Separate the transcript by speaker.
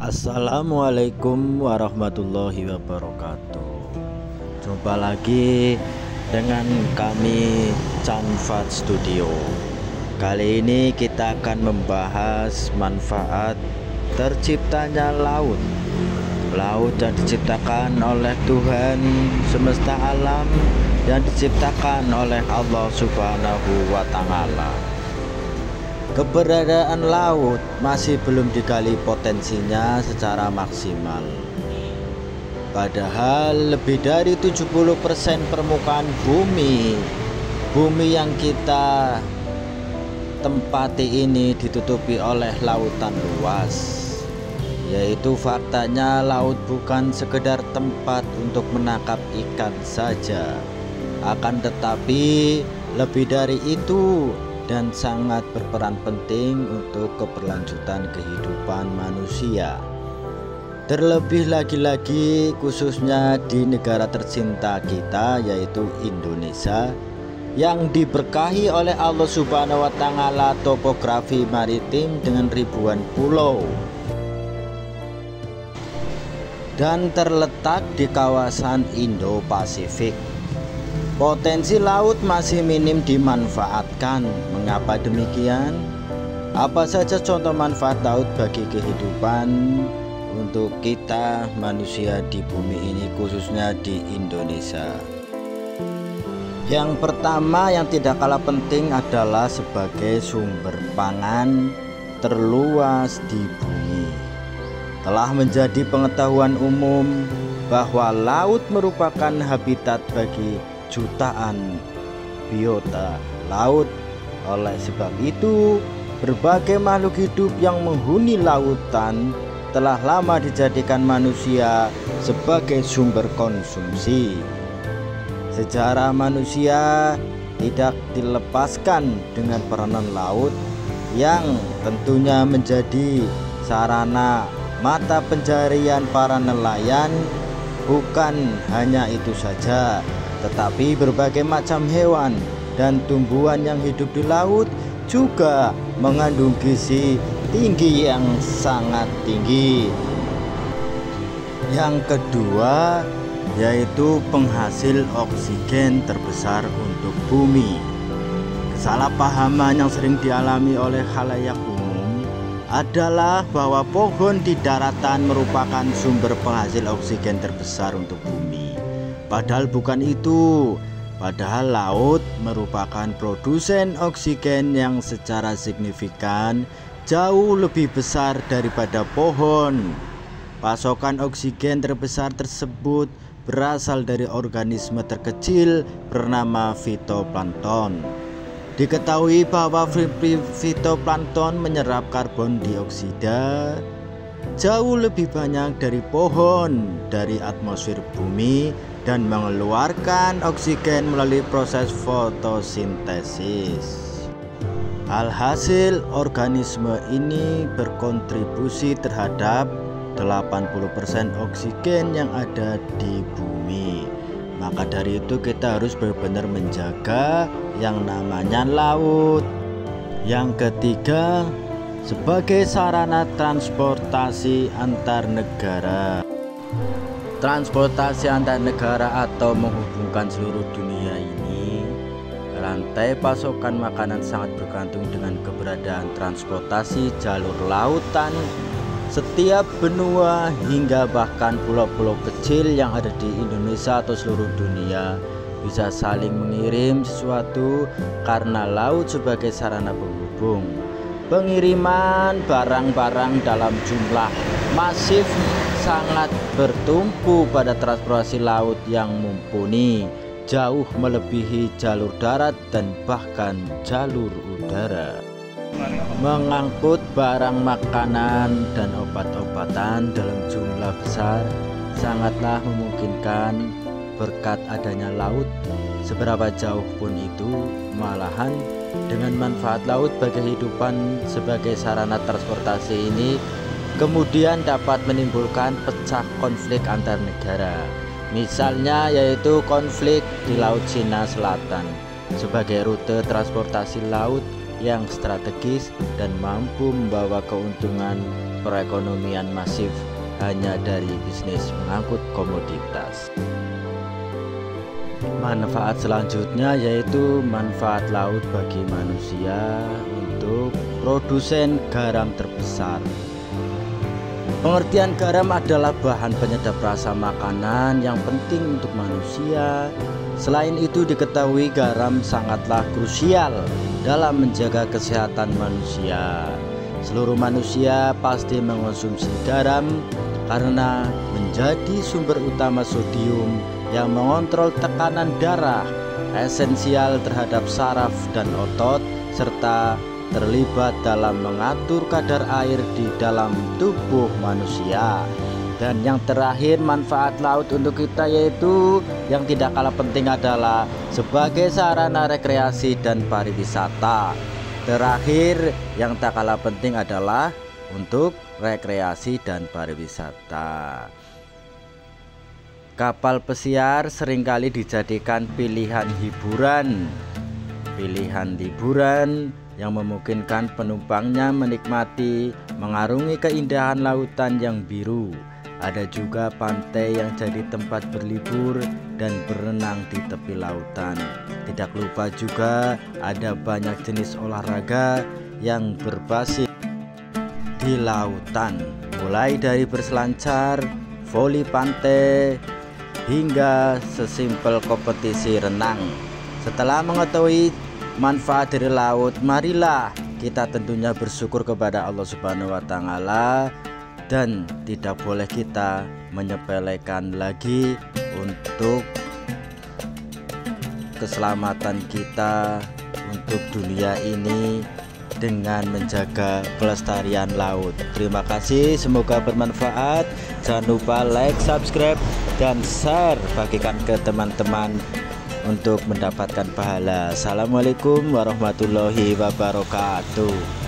Speaker 1: Assalamualaikum warahmatullahi wabarakatuh. Jumpa lagi dengan kami Canfat Studio. Kali ini kita akan membahas manfaat terciptanya laut. Laut yang diciptakan oleh Tuhan semesta alam, yang diciptakan oleh Allah Subhanahu wa Ta'ala. Keberadaan laut masih belum digali potensinya secara maksimal. Padahal lebih dari 70% permukaan bumi yang kita tempati ini ditutupi oleh lautan luas. Yaitu faktanya laut bukan sekedar tempat untuk menangkap ikan saja, akan tetapi lebih dari itu dan sangat berperan penting untuk keberlanjutan kehidupan manusia. Terlebih lagi khususnya di negara tercinta kita, yaitu Indonesia, yang diberkahi oleh Allah Subhanahu wa Ta'ala topografi maritim dengan ribuan pulau dan terletak di kawasan Indo-Pasifik. Potensi laut masih minim dimanfaatkan. Mengapa demikian? Apa saja contoh manfaat laut bagi kehidupan untuk kita manusia di bumi ini, khususnya di Indonesia? Yang pertama yang tidak kalah penting adalah sebagai sumber pangan terluas di bumi. Telah menjadi pengetahuan umum bahwa laut merupakan habitat bagi jutaan biota laut. Oleh sebab itu, berbagai makhluk hidup yang menghuni lautan telah lama dijadikan manusia sebagai sumber konsumsi. Sejarah manusia tidak dilepaskan dengan peranan laut yang tentunya menjadi sarana mata pencarian para nelayan. Bukan hanya itu saja, tetapi berbagai macam hewan dan tumbuhan yang hidup di laut juga mengandung gizi tinggi yang sangat tinggi. Yang kedua yaitu penghasil oksigen terbesar untuk bumi. Kesalahpahaman yang sering dialami oleh khalayak adalah bahwa pohon di daratan merupakan sumber penghasil oksigen terbesar untuk bumi. Padahal bukan itu. Padahal laut merupakan produsen oksigen yang secara signifikan jauh lebih besar daripada pohon. Pasokan oksigen terbesar tersebut berasal dari organisme terkecil bernama fitoplankton. Diketahui bahwa fitoplankton menyerap karbon dioksida jauh lebih banyak dari pohon dari atmosfer bumi dan mengeluarkan oksigen melalui proses fotosintesis. Alhasil, organisme ini berkontribusi terhadap 80% oksigen yang ada di bumi. Maka dari itu kita harus benar-benar menjaga yang namanya laut. Yang ketiga, sebagai sarana transportasi antar negara. Transportasi antar negara atau menghubungkan seluruh dunia ini, rantai pasokan makanan sangat bergantung dengan keberadaan transportasi jalur lautan. Setiap benua hingga bahkan pulau-pulau kecil yang ada di Indonesia atau seluruh dunia bisa saling mengirim sesuatu karena laut sebagai sarana penghubung. Pengiriman barang-barang dalam jumlah masif sangat bertumpu pada transportasi laut yang mumpuni, jauh melebihi jalur darat dan bahkan jalur udara. Mengangkut barang makanan dan obat-obatan dalam jumlah besar sangatlah memungkinkan berkat adanya laut. Seberapa jauh pun itu, malahan dengan manfaat laut bagi kehidupan sebagai sarana transportasi ini kemudian dapat menimbulkan pecah konflik antar negara. Misalnya yaitu konflik di Laut Cina Selatan sebagai rute transportasi laut yang strategis dan mampu membawa keuntungan perekonomian masif hanya dari bisnis mengangkut komoditas. Manfaat selanjutnya yaitu manfaat laut bagi manusia untuk produsen garam terbesar. Pengertian garam adalah bahan penyedap rasa makanan yang penting untuk manusia. Selain itu diketahui garam sangatlah krusial dalam menjaga kesehatan manusia. Seluruh manusia pasti mengonsumsi garam karena menjadi sumber utama sodium yang mengontrol tekanan darah, esensial terhadap saraf dan otot, serta terlibat dalam mengatur kadar air di dalam tubuh manusia. Dan yang terakhir, manfaat laut untuk kita yaitu yang tidak kalah penting adalah sebagai sarana rekreasi dan pariwisata. Terakhir, yang tak kalah penting adalah untuk rekreasi dan pariwisata. Kapal pesiar seringkali dijadikan pilihan hiburan yang memungkinkan penumpangnya menikmati mengarungi keindahan lautan yang biru. Ada juga pantai yang jadi tempat berlibur dan berenang di tepi lautan. Tidak lupa juga ada banyak jenis olahraga yang berbasis di lautan, mulai dari berselancar, voli pantai, hingga sesimpel kompetisi renang. Setelah mengetahui manfaat dari laut, marilah kita tentunya bersyukur kepada Allah Subhanahu wa Ta'ala, dan tidak boleh kita menyepelekan lagi untuk keselamatan kita untuk dunia ini dengan menjaga kelestarian laut. Terima kasih, semoga bermanfaat. Jangan lupa like, subscribe, dan share, bagikan ke teman-teman untuk mendapatkan pahala. Assalamualaikum warahmatullahi wabarakatuh.